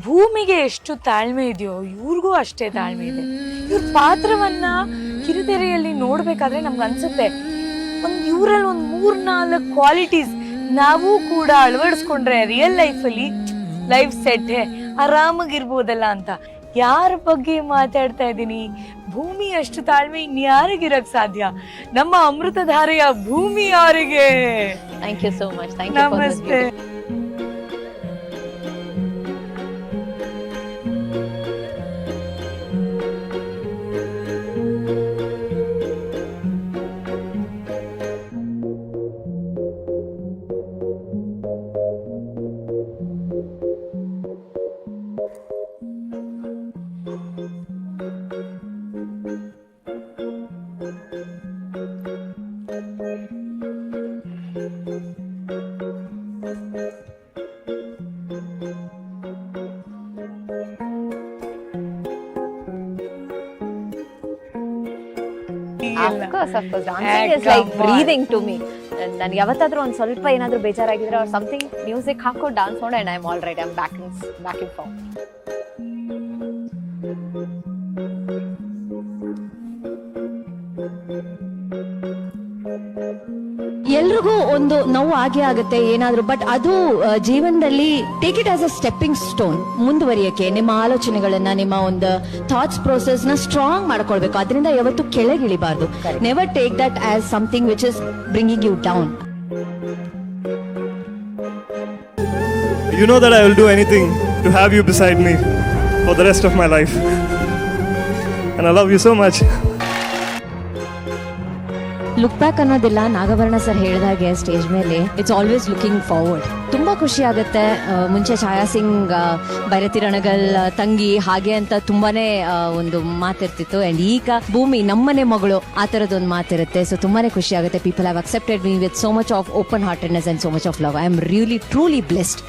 ಭೂಮಿಗೆ ಎಷ್ಟು ತಾಳ್ಮೆ ಇದೆಯೋ ಇವ್ರಿಗೂ ಅಷ್ಟೇ ತಾಳ್ಮೆ ಇದೆ. ಇವ್ರ ಪಾತ್ರವನ್ನ ಕಿರುತೆರೆಯಲ್ಲಿ ನೋಡ್ಬೇಕಾದ್ರೆ ನಮ್ಗೆ ಅನ್ಸುತ್ತೆ ಇವರಲ್ಲಿ ಒಂದು 3-4 ಕ್ವಾಲಿಟೀಸ್ ನಾವು ಕೂಡ ಅಳವಡಿಸ್ಕೊಂಡ್ರೆ ರಿಯಲ್ ಲೈಫಲ್ಲಿ ಲೈಫ್ ಸೆಟ್ ಆರಾಮಾಗಿರ್ಬೋದಲ್ಲ ಅಂತ. ಯಾರ ಬಗ್ಗೆ ಮಾತಾಡ್ತಾ ಇದ್ದೀನಿ? ಭೂಮಿ ಅಷ್ಟು ತಾಳ್ಮೆ ಇನ್ಯಾರಿಗಿರಕ್ ಸಾಧ್ಯ? ನಮ್ಮ ಅಮೃತಧಾರೆಯ ಭೂಮಿ ಅವರಿಗೆ ಥ್ಯಾಂಕ್ ಯು ಸೋ ಮಚ್. ನಮಸ್ತೆ. Of course, dancing is like breathing to me. ನನ್ಗೆ ಯಾವತ್ತಾದ್ರೂ ಒಂದು ಸ್ವಲ್ಪ ಏನಾದ್ರೂ ಬೇಜಾರಾಗಿದ್ರೆ or something, ಮ್ಯೂಸಿಕ್ ಹಾಕೋ ಡಾನ್ಸ್ ಮಾಡಿ and I'm all right. I'm back in form. ಎಲ್ರಿಗೂ ಒಂದು ನೋವು ಆಗೇ ಆಗುತ್ತೆ ಏನಾದ್ರೂ, ಬಟ್ ಅದು ಜೀವನದಲ್ಲಿ take it as a stepping stone. ಮುಂದುವರಿಯಕ್ಕೆ ನಿಮ್ಮ ಆಲೋಚನೆಗಳನ್ನ, ನಿಮ್ಮ ಒಂದು ಥಾಟ್ಸ್ ಪ್ರೋಸೆಸ್ ನ ಸ್ಟ್ರಾಂಗ್ ಮಾಡ್ಕೊಳ್ಬೇಕು. ಅದರಿಂದ ಯಾವತ್ತು ಕೆಳಗಿಳಿಬಾರ್ದು. Never take that as something which is bringing you down. You know that I will do anything to have you beside me for the rest of my life. And I love you so much. Look back ಅನ್ನೋದಿಲ್ಲ. Nagabharana sir ಹೇಳಿದಾಗೆ stage ಮೇಲೆ it's always looking forward. ತುಂಬಾ ಖುಷಿ ಆಗುತ್ತೆ. ಮುಂಚೆ ಛಾಯಾ ಸಿಂಗ್ ಬೈರತಿರಣಗಲ್ ತಂಗಿ ಹಾಗೆ ಅಂತ ತುಂಬಾನೇ ಒಂದು ಮಾತಿರ್ತಿತ್ತು. ಅಂಡ್ ಈಗ ಭೂಮಿ ನಮ್ಮನೆ ಮಗಳು ಆ ತರದೊಂದು ಮಾತಿರುತ್ತೆ. ಸೊ ತುಂಬಾನೇ ಖುಷಿ ಆಗುತ್ತೆ. People have accepted me with so much of open ಹಾರ್ಟೆಡ್ನೆಸ್ and so much of love. I am really truly blessed.